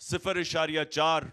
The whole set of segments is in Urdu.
0.4,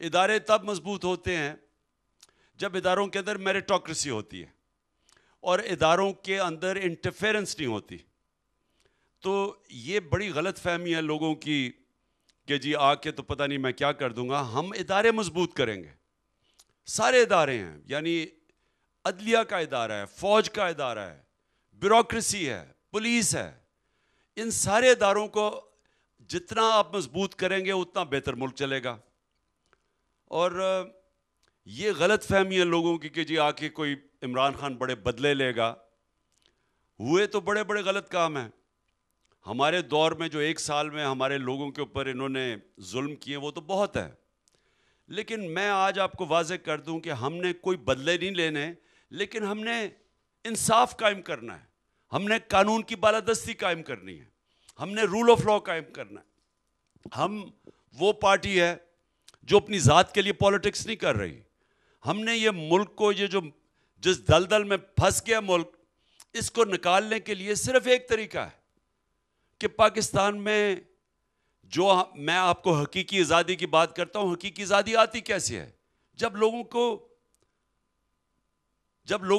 ادارے تب مضبوط ہوتے ہیں جب اداروں کے اندر میریٹوکریسی ہوتی ہے اور اداروں کے اندر انٹرفیرنس نہیں ہوتی. تو یہ بڑی غلط فہمی ہے لوگوں کی کہ جی آ کے تو پتہ نہیں میں کیا کر دوں گا. ہم ادارے مضبوط کریں گے. سارے ادارے ہیں, یعنی عدلیہ کا ادارہ ہے, فوج کا ادارہ ہے, بیوروکریسی ہے, پولیس ہے. ان سارے اداروں کو جتنا آپ مضبوط کریں گے اتنا بہتر ملک چلے گا. اور یہ غلط فہمی ہے لوگوں کی کہ جی آ کے کوئی عمران خان بڑے بدلے لے گا. ہوئے تو بڑے بڑے غلط کام ہیں. ہمارے دور میں جو 1 سال میں ہمارے لوگوں کے اوپر انہوں نے ظلم کیے وہ تو بہت ہے. لیکن میں آج آپ کو واضح کر دوں کہ ہم نے کوئی بدلے نہیں لینے, لیکن ہم نے انصاف قائم کرنا ہے, ہم نے قانون کی بالادستی قائم کرنی ہے, ہم نے رول آف لا قائم کرنا ہے. ہم وہ پارٹی ہے جو اپنی ذات کے لیے پالیٹکس نہیں کر رہی. ہم نے یہ ملک کو, یہ جو جس دلدل میں پھنس گیا ملک, اس کو نکالنے کے لیے صرف ایک طریقہ ہے کہ پاکستان میں جو میں آپ کو حقیقی آزادی کی بات کرتا ہوں, حقیقی آزادی آتی کیسے ہے؟ جب لوگوں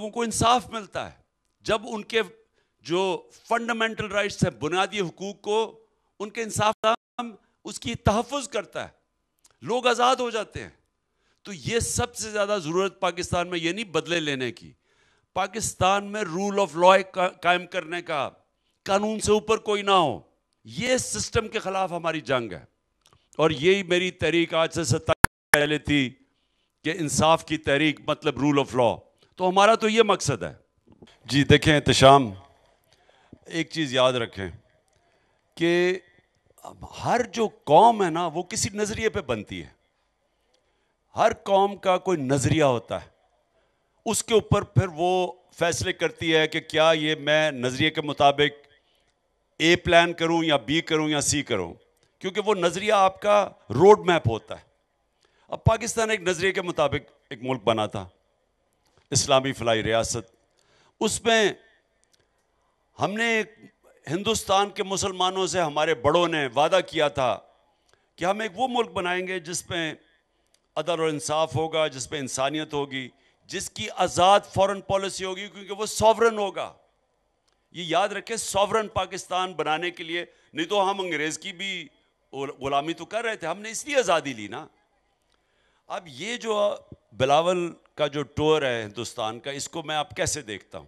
کو انصاف ملتا ہے, جب ان کے جو فنڈامنٹل رائٹس ہیں, بنیادی حقوق کو ان کے انصاف اس کی تحفظ کرتا ہے, لوگ آزاد ہو جاتے ہیں. تو یہ سب سے زیادہ ضرورت پاکستان میں یہ نہیں بدلے لینے کی, پاکستان میں رول آف لا قائم کرنے کا, قانون سے اوپر کوئی نہ ہو. یہ سسٹم کے خلاف ہماری جنگ ہے, اور یہی میری تحریک آج سے 27 پہلے تھی کہ انصاف کی تحریک مطلب رول آف لا. تو ہمارا تو یہ مقصد ہے. جی دیکھیں احتشام, ایک چیز یاد رکھیں کہ ہر جو قوم ہے نا وہ کسی نظریے پہ بنتی ہے. ہر قوم کا کوئی نظریہ ہوتا ہے, اس کے اوپر پھر وہ فیصلے کرتی ہے کہ کیا یہ میں نظریے کے مطابق اے پلان کروں یا بی کروں یا سی کروں, کیونکہ وہ نظریہ آپ کا روڈ میپ ہوتا ہے. اب پاکستان ایک نظریے کے مطابق ایک ملک بنا تھا, اسلامی فلاحی ریاست. اس میں ہم نے ہندوستان کے مسلمانوں سے, ہمارے بڑوں نے وعدہ کیا تھا کہ ہم ایک وہ ملک بنائیں گے جس میں عدل اور انصاف ہوگا, جس میں انسانیت ہوگی, جس کی آزاد فورن پالیسی ہوگی, کیونکہ وہ سوورن ہوگا. یہ یاد رکھیں, سوورن پاکستان بنانے کے لیے, نہیں تو ہم انگریز کی بھی غلامی تو کر رہے تھے, ہم نے اس لیے آزادی لی نا. اب یہ جو بلاول کا جو ٹور ہے ہندوستان کا, اس کو میں اب کیسے دیکھتا ہوں؟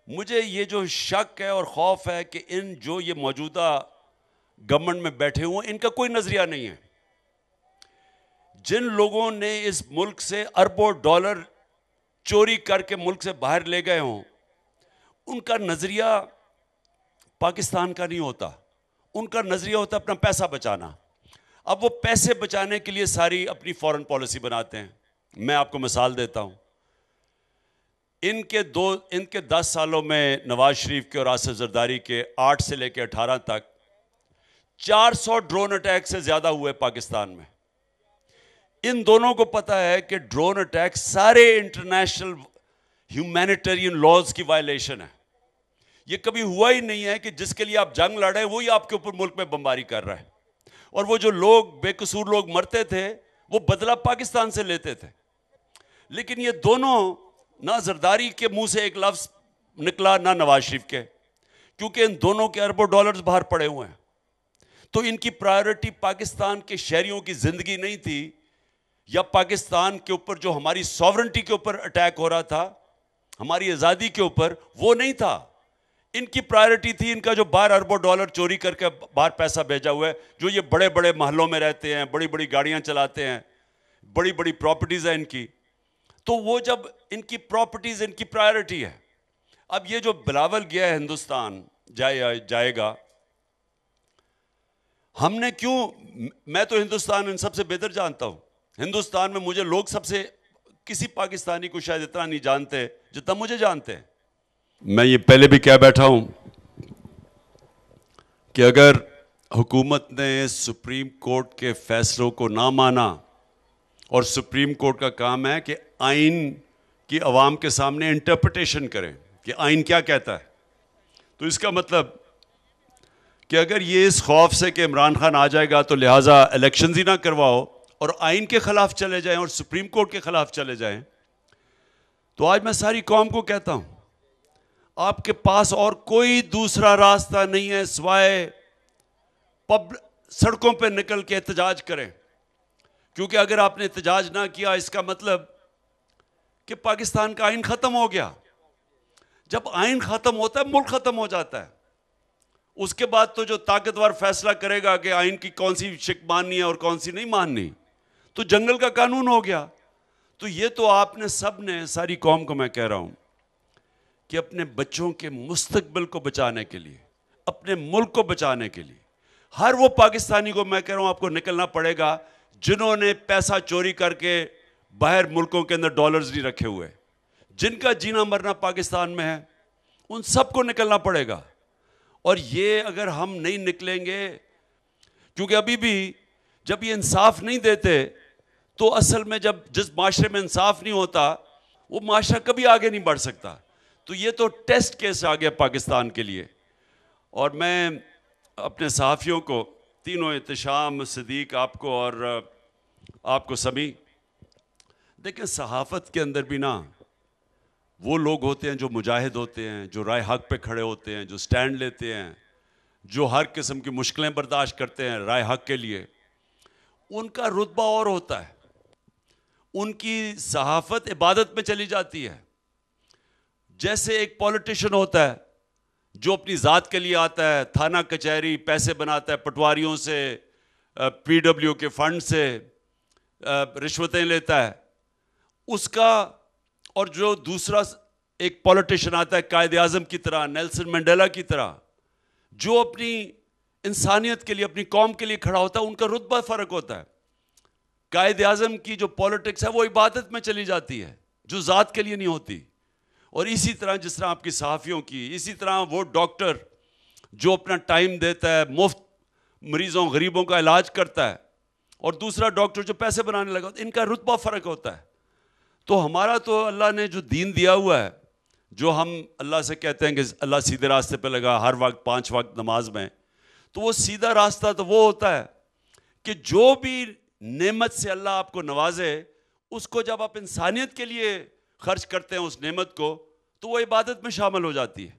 مجھے یہ جو شک ہے اور خوف ہے کہ ان جو یہ موجودہ گورنمنٹ میں بیٹھے ہوئے ان کا کوئی نظریہ نہیں ہے. جن لوگوں نے اس ملک سے اربوں ڈالر چوری کر کے ملک سے باہر لے گئے ہوں, ان کا نظریہ پاکستان کا نہیں ہوتا, ان کا نظریہ ہوتا ہے اپنا پیسہ بچانا. اب وہ پیسے بچانے کے لیے ساری اپنی فورن پالیسی بناتے ہیں. میں آپ کو مثال دیتا ہوں, ان کے 10 سالوں میں نواز شریف کے اور آصف زرداری کے 8 سے لے کے 18 تک 400 ڈرون اٹیک سے زیادہ ہوئے پاکستان میں. ان دونوں کو پتا ہے کہ ڈرون اٹیک سارے انٹرنیشنل ہیومینیٹرین لاز کی وائلیشن ہے. یہ کبھی ہوا ہی نہیں ہے کہ جس کے لیے آپ جنگ لڑ رہے ہیں وہی آپ کے اوپر ملک میں بمباری کر رہا ہے. اور وہ جو لوگ بے قصور لوگ مرتے تھے وہ بدلہ پاکستان سے لیتے تھے. لیکن یہ دونوں, نہ زرداری کے منہ سے ایک لفظ نکلا نہ نواز شریف کے, کیونکہ ان دونوں کے اربوں ڈالرز باہر پڑے ہوئے ہیں. تو ان کی پرائیورٹی پاکستان کے شہریوں کی زندگی نہیں تھی, یا پاکستان کے اوپر جو ہماری سوورنٹی کے اوپر اٹیک ہو رہا تھا, ہماری آزادی کے اوپر, وہ نہیں تھا. ان کی پرائیورٹی تھی ان کا جو باہر اربوں ڈالر چوری کر کے باہر پیسہ بھیجا ہوا ہے, جو یہ بڑے بڑے محلوں میں رہتے ہیں, بڑی بڑی گاڑیاں چلاتے ہیں, بڑی بڑی پراپرٹیز ہیں ان کی. تو وہ جب ان کی پراپرٹیز ان کی پرائیورٹی ہے. اب یہ جو بلاول گیا ہے ہندوستان جائے گا, ہم نے کیوں, میں تو ہندوستان ان سب سے بہتر جانتا ہوں. ہندوستان میں مجھے لوگ سب سے, کسی پاکستانی کو شاید اتنا نہیں جانتے جتنا مجھے جانتے ہیں. میں یہ پہلے بھی کہہ بیٹھا ہوں کہ اگر حکومت نے سپریم کورٹ کے فیصلوں کو نہ مانا, اور سپریم کورٹ کا کام ہے کہ آئین کی عوام کے سامنے انٹرپریٹیشن کرے کہ آئین کیا کہتا ہے, تو اس کا مطلب کہ اگر یہ اس خوف سے کہ عمران خان آ جائے گا تو لہٰذا الیکشنز ہی نہ کرواؤ, اور آئین کے خلاف چلے جائیں اور سپریم کورٹ کے خلاف چلے جائیں، تو آج میں ساری قوم کو کہتا ہوں آپ کے پاس اور کوئی دوسرا راستہ نہیں ہے سوائے سڑکوں پہ نکل کے احتجاج کریں. کیونکہ اگر آپ نے احتجاج نہ کیا اس کا مطلب کہ پاکستان کا آئین ختم ہو گیا. جب آئین ختم ہوتا ہے ملک ختم ہو جاتا ہے. اس کے بعد تو جو طاقتور فیصلہ کرے گا کہ آئین کی کون سی شک ماننی ہے اور کون سی نہیں ماننی، تو جنگل کا قانون ہو گیا. تو یہ تو آپ نے سب نے، ساری قوم کو میں کہہ رہا ہوں کہ اپنے بچوں کے مستقبل کو بچانے کے لیے، اپنے ملک کو بچانے کے لیے، ہر وہ پاکستانی کو میں کہہ رہا ہوں آپ کو نکلنا پڑے گا جنہوں نے پیسہ چوری کر کے باہر ملکوں کے اندر ڈالرز نہیں رکھے ہوئے، جن کا جینا مرنا پاکستان میں ہے، ان سب کو نکلنا پڑے گا. اور یہ اگر ہم نہیں نکلیں گے، کیونکہ ابھی بھی جب یہ انصاف نہیں دیتے تو اصل میں جس معاشرے میں انصاف نہیں ہوتا وہ معاشرہ کبھی آگے نہیں بڑھ سکتا. تو یہ تو ٹیسٹ کیس آ گیا پاکستان کے لیے. اور میں اپنے صحافیوں کو تینوں، احتشام، صدیق، آپ کو اور آپ کو سمیع، دیکھیں صحافت کے اندر بھی نا وہ لوگ ہوتے ہیں جو مجاہد ہوتے ہیں، جو رائے حق پہ کھڑے ہوتے ہیں، جو سٹینڈ لیتے ہیں، جو ہر قسم کی مشکلیں برداشت کرتے ہیں رائے حق کے لیے. ان کا رتبہ اور ہوتا ہے. ان کی صحافت عبادت میں چلی جاتی ہے. جیسے ایک پولیٹیشین ہوتا ہے جو اپنی ذات کے لیے آتا ہے، تھانہ کچہری پیسے بناتا ہے پٹواریوں سے، پی ڈبلیو کے فنڈ سے رشوتیں لیتا ہے، اس کا. اور جو دوسرا ایک پولیٹیشین آتا ہے قائد اعظم کی طرح، نیلسن منڈیلا کی طرح، جو اپنی انسانیت کے لیے، اپنی قوم کے لیے کھڑا ہوتا ہے، ان کا رتبہ فرق ہوتا ہے. قائد اعظم کی جو پولیٹکس ہے وہ عبادت میں چلی جاتی ہے، جو ذات کے لیے نہیں ہوتی. اور اسی طرح جس طرح آپ کی صحافیوں کی، اسی طرح وہ ڈاکٹر جو اپنا ٹائم دیتا ہے، مفت مریضوں غریبوں کا علاج کرتا ہے، اور دوسرا ڈاکٹر جو پیسے بنانے لگا، ان کا رتبہ فرق ہوتا ہے. تو ہمارا تو اللہ نے جو دین دیا ہوا ہے، جو ہم اللہ سے کہتے ہیں کہ اللہ سیدھے راستے پہ لگا ہر وقت 5 وقت نماز میں، تو وہ سیدھا راستہ تو وہ ہوتا ہے کہ جو بھی نعمت سے اللہ آپ کو نوازے، اس کو جب آپ انسانیت کے لیے خرچ کرتے ہیں اس نعمت کو، تو وہ عبادت میں شامل ہو جاتی ہے.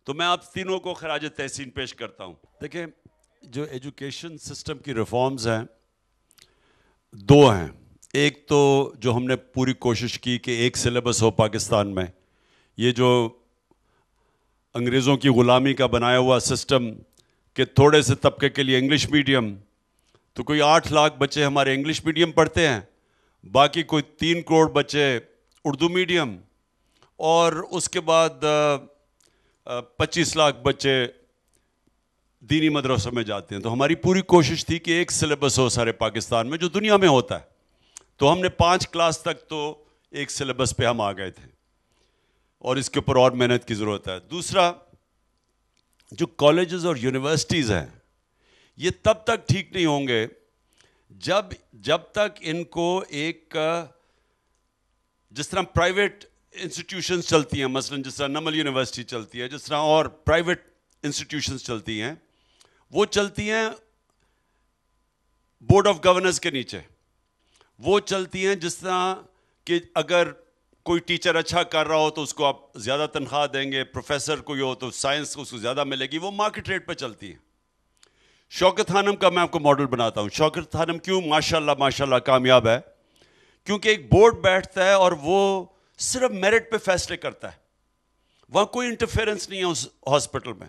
تو میں آپ تینوں کو خراج تحسین پیش کرتا ہوں. دیکھیں جو ایجوکیشن سسٹم کی ریفارمز ہیں، 2 ہیں. ایک تو جو ہم نے پوری کوشش کی کہ ایک سلیبس ہو پاکستان میں. یہ جو انگریزوں کی غلامی کا بنایا ہوا سسٹم کہ تھوڑے سے طبقے کے لیے انگلش میڈیم، تو کوئی 8 لاکھ بچے ہمارے انگلش میڈیم پڑھتے ہیں، باقی کوئی 3 کروڑ بچے اردو میڈیم، اور اس کے بعد 25 لاکھ بچے دینی مدرسوں میں جاتے ہیں. تو ہماری پوری کوشش تھی کہ ایک سلیبس ہو سارے پاکستان میں جو دنیا میں ہوتا ہے. تو ہم نے 5 کلاس تک تو ایک سلیبس پہ ہم آ گئے تھے، اور اس کے اوپر اور محنت کی ضرورت ہے. دوسرا، جو کالجز اور یونیورسٹیز ہیں، یہ تب تک ٹھیک نہیں ہوں گے جب تک ان کو ایک، جس طرح پرائیویٹ انسٹیٹیوشنز چلتی ہیں، مثلا جس طرح نمل یونیورسٹی چلتی ہے، جس طرح اور پرائیویٹ انسٹیٹیوشنز چلتی ہیں، وہ چلتی ہیں بورڈ آف گورننس کے نیچے. وہ چلتی ہیں جس طرح کہ اگر کوئی ٹیچر اچھا کر رہا ہو تو اس کو آپ زیادہ تنخواہ دیں گے، پروفیسر کوئی ہو تو سائنس اس کو زیادہ ملے گی. وہ مارکیٹ ریٹ پہ چلتی ہیں. شوکت خانم کا میں آپ کو ماڈل بناتا ہوں. شوکت خانم کیوں ماشاءاللہ کامیاب ہے؟ کیونکہ ایک بورڈ بیٹھتا ہے اور وہ صرف میرٹ پہ فیصلے کرتا ہے، وہاں کوئی انٹرفیئرنس نہیں ہے اس ہاسپٹل میں.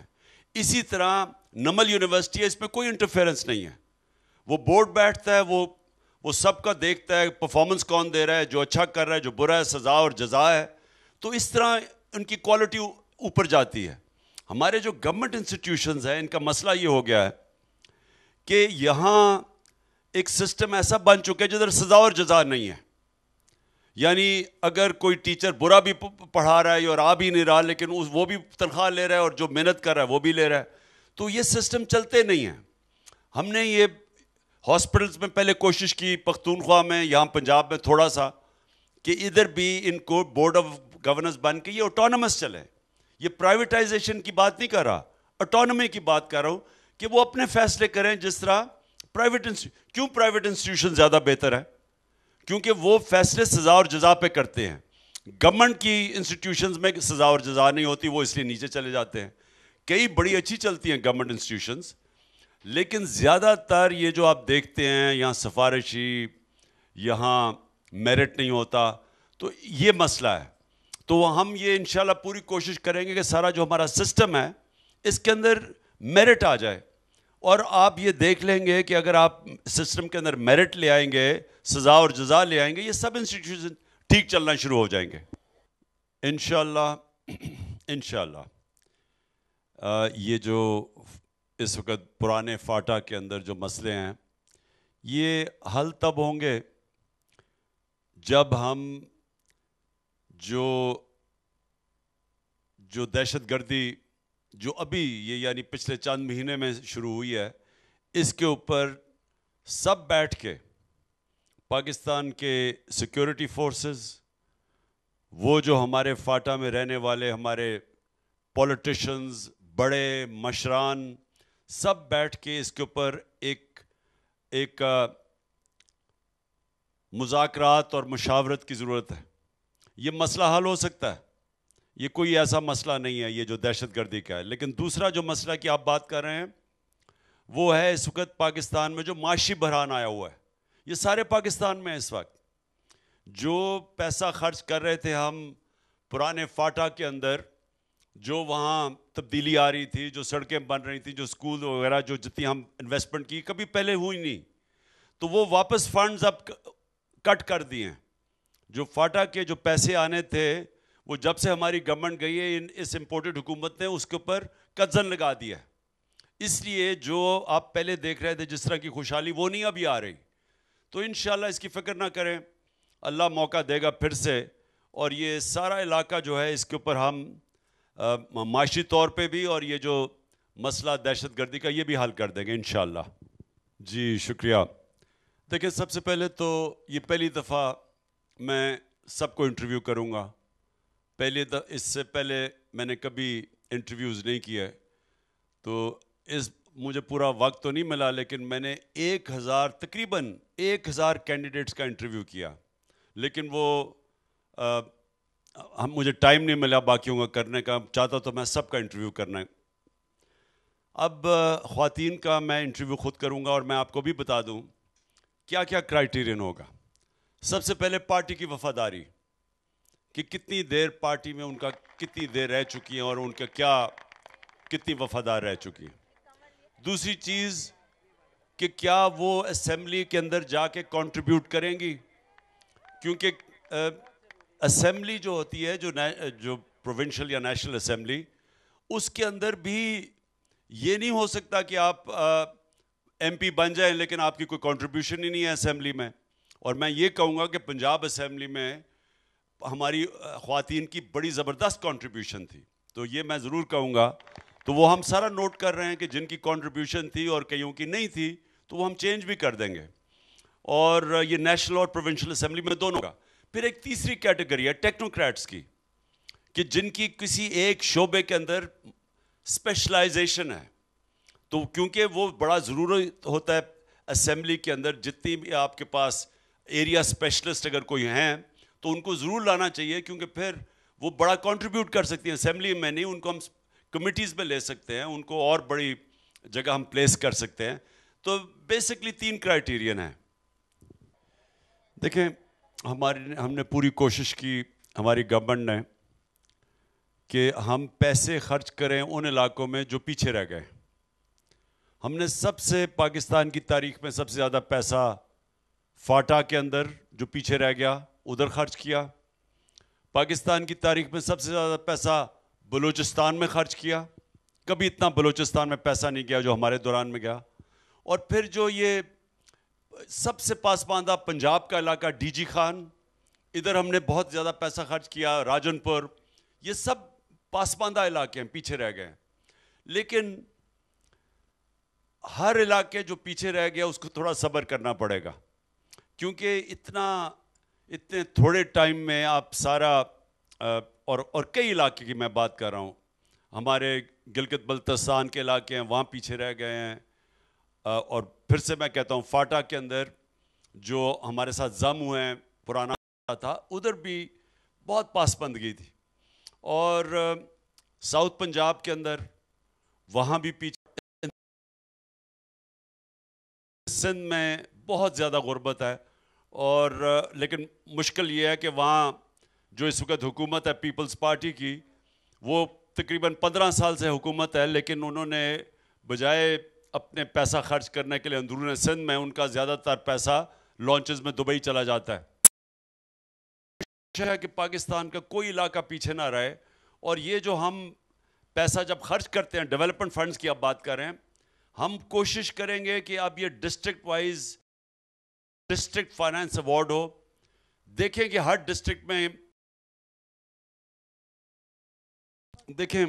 اسی طرح نمل یونیورسٹی ہے، اس میں کوئی انٹرفیئرنس نہیں ہے. وہ بورڈ بیٹھتا ہے، وہ سب کا دیکھتا ہے، پرفارمنس کون دے رہا ہے، جو اچھا کر رہا ہے، جو برا ہے، سزا اور جزا ہے. تو اس طرح ان کی کوالٹی اوپر جاتی ہے. ہمارے جو گورنمنٹ انسٹیٹیوشنز ہیں، ان کا مسئلہ یہ ہو گیا ہے کہ یہاں ایک سسٹم ایسا بن چکا ہے جدھر سزا اور جزا نہیں ہے. یعنی اگر کوئی ٹیچر برا بھی پڑھا رہا ہے اور آ بھی نہیں رہا، لیکن وہ بھی تنخواہ لے رہا ہے، اور جو محنت کر رہا ہے وہ بھی لے رہا ہے. تو یہ سسٹم چلتے نہیں ہیں. ہم نے یہ ہاسپٹلس میں پہلے کوشش کی، پختونخوا میں، یہاں پنجاب میں تھوڑا سا، کہ ادھر بھی ان کو بورڈ آف گورننس بن کے یہ آٹونمس چلے. یہ پرائیویٹائزیشن کی بات نہیں کر رہا، آٹونمی کی بات کر رہا ہوں کہ وہ اپنے فیصلے کریں جس طرح کیوں پرائیویٹ انسٹیٹیوشن زیادہ بہتر ہے؟ کیونکہ وہ فیصلے سزا اور جزا پہ کرتے ہیں. گورنمنٹ کی انسٹیٹیوشنز میں سزا اور جزا نہیں ہوتی, وہ اس لیے نیچے چلے جاتے ہیں. کئی بڑی اچھی چلتی ہیں گورنمنٹ انسٹیٹیوشنز, لیکن زیادہ تر یہ جو آپ دیکھتے ہیں یہاں سفارشی, یہاں میرٹ نہیں ہوتا, تو یہ مسئلہ ہے. تو ہم یہ انشاءاللہ پوری کوشش کریں گے کہ سارا جو ہمارا سسٹم ہے اس کے اندر میرٹ آ جائے, اور آپ یہ دیکھ لیں گے کہ اگر آپ سسٹم کے اندر میرٹ لے آئیں گے, سزا اور جزا لے آئیں گے, یہ سب انسٹیٹیوشن ٹھیک چلنا شروع ہو جائیں گے انشاءاللہ. انشاءاللہ یہ جو اس وقت پرانے فاٹا کے اندر جو مسئلے ہیں, یہ حل تب ہوں گے جب ہم جو دہشت گردی جو ابھی یہ یعنی پچھلے چند مہینے میں شروع ہوئی ہے, اس کے اوپر سب بیٹھ کے پاکستان کے سیکیورٹی فورسز, وہ جو ہمارے فاٹا میں رہنے والے ہمارے پولیٹیشنز, بڑے مشران, سب بیٹھ کے اس کے اوپر ایک مذاکرات اور مشاورت کی ضرورت ہے. یہ مسئلہ حل ہو سکتا ہے, یہ کوئی ایسا مسئلہ نہیں ہے یہ جو دہشت گردی کا ہے. لیکن دوسرا جو مسئلہ کی آپ بات کر رہے ہیں وہ ہے اس وقت پاکستان میں جو معاشی بحران آیا ہوا ہے. یہ سارے پاکستان میں اس وقت جو پیسہ خرچ کر رہے تھے ہم پرانے فاٹا کے اندر, جو وہاں تبدیلی آ رہی تھی, جو سڑکیں بن رہی تھیں, جو اسکول وغیرہ, جو جتنی ہم انویسٹمنٹ کی کبھی پہلے ہوئی نہیں, تو وہ واپس فنڈز اب کٹ کر دیے ہیں. جو فاٹا کے جو پیسے آنے تھے وہ جب سے ہماری گورنمنٹ گئی ہے اس امپورٹڈ حکومت نے اس کے اوپر قدغن لگا دیا ہے. اس لیے جو آپ پہلے دیکھ رہے تھے جس طرح کی خوشحالی وہ نہیں ابھی آ رہی. تو انشاءاللہ اس کی فکر نہ کریں, اللہ موقع دے گا پھر سے, اور یہ سارا علاقہ جو ہے اس کے اوپر ہم معاشی طور پہ بھی اور یہ جو مسئلہ دہشت گردی کا یہ بھی حل کر دیں گے انشاءاللہ. جی شکریہ. دیکھیں سب سے پہلے تو یہ پہلی دفعہ میں سب کو انٹرویو کروں گا. اس سے پہلے میں نے کبھی انٹرویوز نہیں کیا, تو مجھے پورا وقت تو نہیں ملا, لیکن میں نے تقریباً 1000 کینڈیڈیٹس کا انٹرویو کیا, لیکن وہ مجھے ٹائم نہیں ملا باقیوں کا کرنے کا. چاہتا تو میں سب کا انٹرویو کرنا ہے. اب خواتین کا میں انٹرویو خود کروں گا, اور میں آپ کو بھی بتا دوں کیا کیا کرائیٹیرین ہوگا. سب سے پہلے پارٹی کی وفاداری, کہ کتنی دیر پارٹی میں ان کا کتنی دیر رہ چکی ہیں اور ان کا کتنی وفادار رہ چکی ہیں. دوسری چیز کہ کیا وہ اسمبلی کے اندر جا کے کنٹریبیوٹ کریں گی, کیونکہ اسمبلی جو ہوتی ہے جو پروونشل یا نیشنل اسمبلی, اس کے اندر بھی یہ نہیں ہو سکتا کہ آپ ایم پی بن جائیں لیکن آپ کی کوئی کنٹریبیوشن ہی نہیں ہے اسمبلی میں. اور میں یہ کہوں گا کہ پنجاب اسمبلی میں ہماری خواتین کی بڑی زبردست کنٹریبیوشن تھی, تو یہ میں ضرور کہوں گا. تو وہ ہم سارا نوٹ کر رہے ہیں کہ جن کی کنٹریبیوشن تھی اور کئیوں کی نہیں تھی تو وہ ہم چینج بھی کر دیں گے, اور یہ نیشنل اور پروونشل اسمبلی میں دونوں کا. پھر ایک تیسری کیٹیگری ہے ٹیکنوکریٹس کی, کہ جن کی کسی ایک شعبے کے اندر اسپیشلائزیشن ہے. تو کیونکہ وہ بڑا ضروری ہوتا ہے اسمبلی کے اندر, جتنی بھی آپ کے پاس ایریا اسپیشلسٹ اگر کوئی ہیں تو ان کو ضرور لانا چاہیے, کیونکہ پھر وہ بڑا کنٹریبیوٹ کر سکتی ہیں. اسمبلی میں نہیں, ان کو ہم کمیٹیز میں لے سکتے ہیں, ان کو اور بڑی جگہ ہم پلیس کر سکتے ہیں. تو بیسکلی 3 کرائیٹیرین ہیں. دیکھیں ہم نے پوری کوشش کی, ہماری گورنمنٹ نے, کہ ہم پیسے خرچ کریں ان علاقوں میں جو پیچھے رہ گئے. ہم نے پاکستان کی تاریخ میں سب سے زیادہ پیسہ فاٹا کے اندر جو پیچھے رہ گیا ادھر خرچ کیا. پاکستان کی تاریخ میں سب سے زیادہ پیسہ بلوچستان میں خرچ کیا, کبھی اتنا بلوچستان میں پیسہ نہیں گیا جو ہمارے دوران میں گیا. اور پھر جو یہ سب سے پاسماندہ پنجاب کا علاقہ ڈی جی خان, ادھر ہم نے بہت زیادہ پیسہ خرچ کیا. راجن پور, یہ سب پاسماندہ علاقے ہیں, پیچھے رہ گئے. لیکن ہر علاقے جو پیچھے رہ گیا اس کو تھوڑا صبر کرنا پڑے گا, کیونکہ اتنے تھوڑے ٹائم میں آپ سارا اور کئی علاقے کی میں بات کر رہا ہوں, ہمارے گلگت بلتستان کے علاقے ہیں وہاں پیچھے رہ گئے ہیں, اور پھر سے میں کہتا ہوں فاٹا کے اندر جو ہمارے ساتھ ضم ہوئے ہیں پرانا تھا ادھر بھی بہت پاسبندگی تھی, اور ساؤتھ پنجاب کے اندر وہاں بھی پیچھے, سندھ میں بہت زیادہ غربت ہے, اور لیکن مشکل یہ ہے کہ وہاں جو اس وقت حکومت ہے پیپلز پارٹی کی, وہ تقریباً 15 سال سے حکومت ہے, لیکن انہوں نے بجائے اپنے پیسہ خرچ کرنے کے لیے اندرون سندھ میں ان کا زیادہ تر پیسہ لانچز میں دبئی چلا جاتا ہے. کہ پاکستان کا کوئی علاقہ پیچھے نہ رہے, اور یہ جو ہم پیسہ جب خرچ کرتے ہیں ڈیولپمنٹ فنڈز کی آپ بات کر رہے ہیں, ہم کوشش کریں گے کہ اب یہ district wise district finance award ہو. دیکھیں کہ ہر ڈسٹرکٹ میں, دیکھیں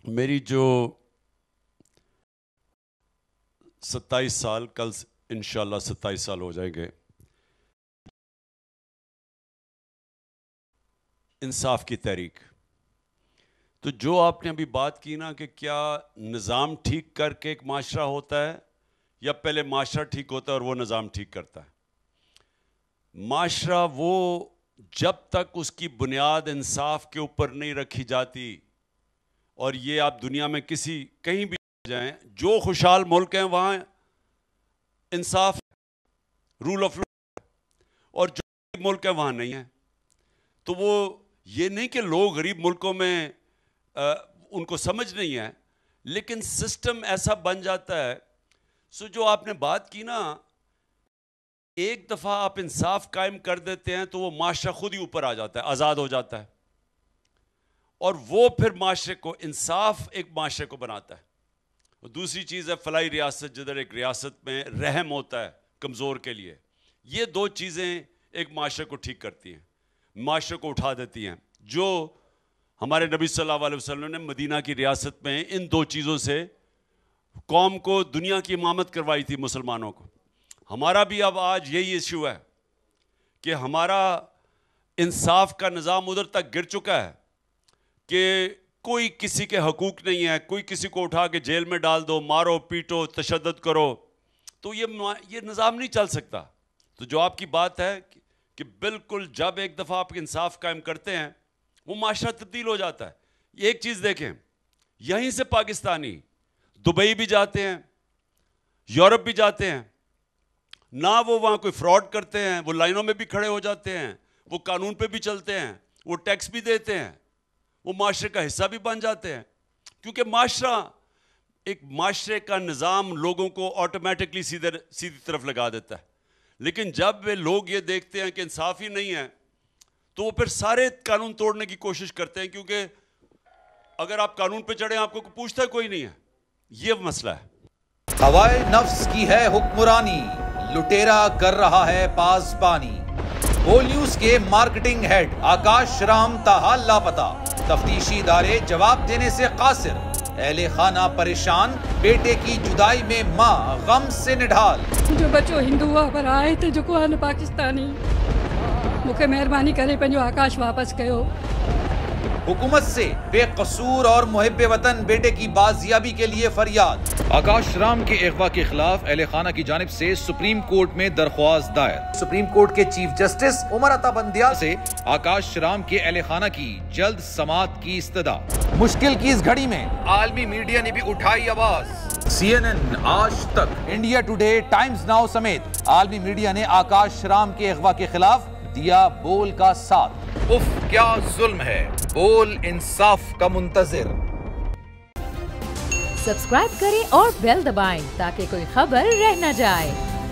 میری جو 27 سال, کل انشاءاللہ 27 سال ہو جائیں گے, انصاف کی تحریک. تو جو آپ نے ابھی بات کی نا کہ کیا نظام ٹھیک کر کے ایک معاشرہ ہوتا ہے یا پہلے معاشرہ ٹھیک ہوتا ہے اور وہ نظام ٹھیک کرتا ہے. معاشرہ وہ جب تک اس کی بنیاد انصاف کے اوپر نہیں رکھی جاتی, اور یہ آپ دنیا میں کہیں بھی جائیں, جو خوشحال ملک ہیں وہاں انصاف, رول آف لا, اور جو ملک ہے وہاں نہیں ہے. تو وہ یہ نہیں کہ لوگ غریب ملکوں میں ان کو سمجھ نہیں ہے, لیکن سسٹم ایسا بن جاتا ہے. سو جو آپ نے بات کی نا, ایک دفعہ آپ انصاف قائم کر دیتے ہیں تو وہ معاشرہ خود ہی اوپر آ جاتا ہے, آزاد ہو جاتا ہے, اور وہ پھر معاشرے کو, انصاف ایک معاشرے کو بناتا ہے. اور دوسری چیز ہے فلاحی ریاست, جدھر ایک ریاست میں رحم ہوتا ہے کمزور کے لیے. یہ دو چیزیں ایک معاشرے کو ٹھیک کرتی ہیں, معاشرے کو اٹھا دیتی ہیں. جو ہمارے نبی صلی اللہ علیہ وسلم نے مدینہ کی ریاست میں ان دو چیزوں سے قوم کو دنیا کی امامت کروائی تھی, مسلمانوں کو. ہمارا بھی اب آج یہی ایشو ہے کہ ہمارا انصاف کا نظام ادھر تک گر چکا ہے کہ کوئی کسی کے حقوق نہیں ہے, کوئی کسی کو اٹھا کے جیل میں ڈال دو, مارو پیٹو, تشدد کرو, تو یہ نظام نہیں چل سکتا. تو جو آپ کی بات ہے کہ بالکل جب ایک دفعہ آپ انصاف قائم کرتے ہیں وہ معاشرہ تبدیل ہو جاتا ہے. ایک چیز دیکھیں, یہیں سے پاکستانی دبئی بھی جاتے ہیں, یورپ بھی جاتے ہیں, نہ وہ وہاں کوئی فراڈ کرتے ہیں, وہ لائنوں میں بھی کھڑے ہو جاتے ہیں, وہ قانون پہ بھی چلتے ہیں, وہ ٹیکس بھی دیتے ہیں, وہ معاشرے کا حصہ بھی بن جاتے ہیں. کیونکہ ایک معاشرے کا نظام لوگوں کو آٹومیٹکلی سیدھی طرف لگا دیتا ہے. لیکن جب لوگ یہ دیکھتے ہیں کہ انصاف ہی نہیں ہے تو وہ پھر سارے قانون توڑنے کی کوشش کرتے ہیں, کیونکہ اگر آپ قانون پہ چڑھیں آپ کو پوچھتا کوئی نہیں ہے. یہ مسئلہ ہے. ہوائے نفس کی ہے حکمرانی, لٹیرا کر رہا ہے پاسبانی. بول نیوز کے مارکیٹنگ ہیڈ آکاش رام تاحال لاپتہ, تفتیشی ادارے جواب دینے سے قاصر. اہل خانہ پریشان, بیٹے کی جدائی میں ماں غم سے نڈھال. جو بچو ہندو پر آئے تھے جو کو پاکستانی, مجھے مہربانی کرے پنجو آکاش واپس کیو. حکومت سے بے قصور اور محب وطن بیٹے کی بازیابی کے لیے فریاد. آکاش رام کے اغوا کے خلاف اہل خانہ کی جانب سے سپریم کورٹ میں درخواست دائر. سپریم کورٹ کے چیف جسٹس عمر عطا بندیال سے آکاش رام کے اہل خانہ کی جلد سماعت کی استدعا. مشکل کی اس گھڑی میں عالمی میڈیا نے بھی اٹھائی آواز. CNN, آج تک, انڈیا ٹوڈے, ٹائمز ناؤ سمیت عالمی میڈیا نے آکاش رام کے اغوا کے خلاف دیا بول کا ساتھ. اف کیا ظلم ہے, بول انصاف کا منتظر. سبسکرائب کریں اور بیل دبائیں تاکہ کوئی خبر رہ نہ جائے.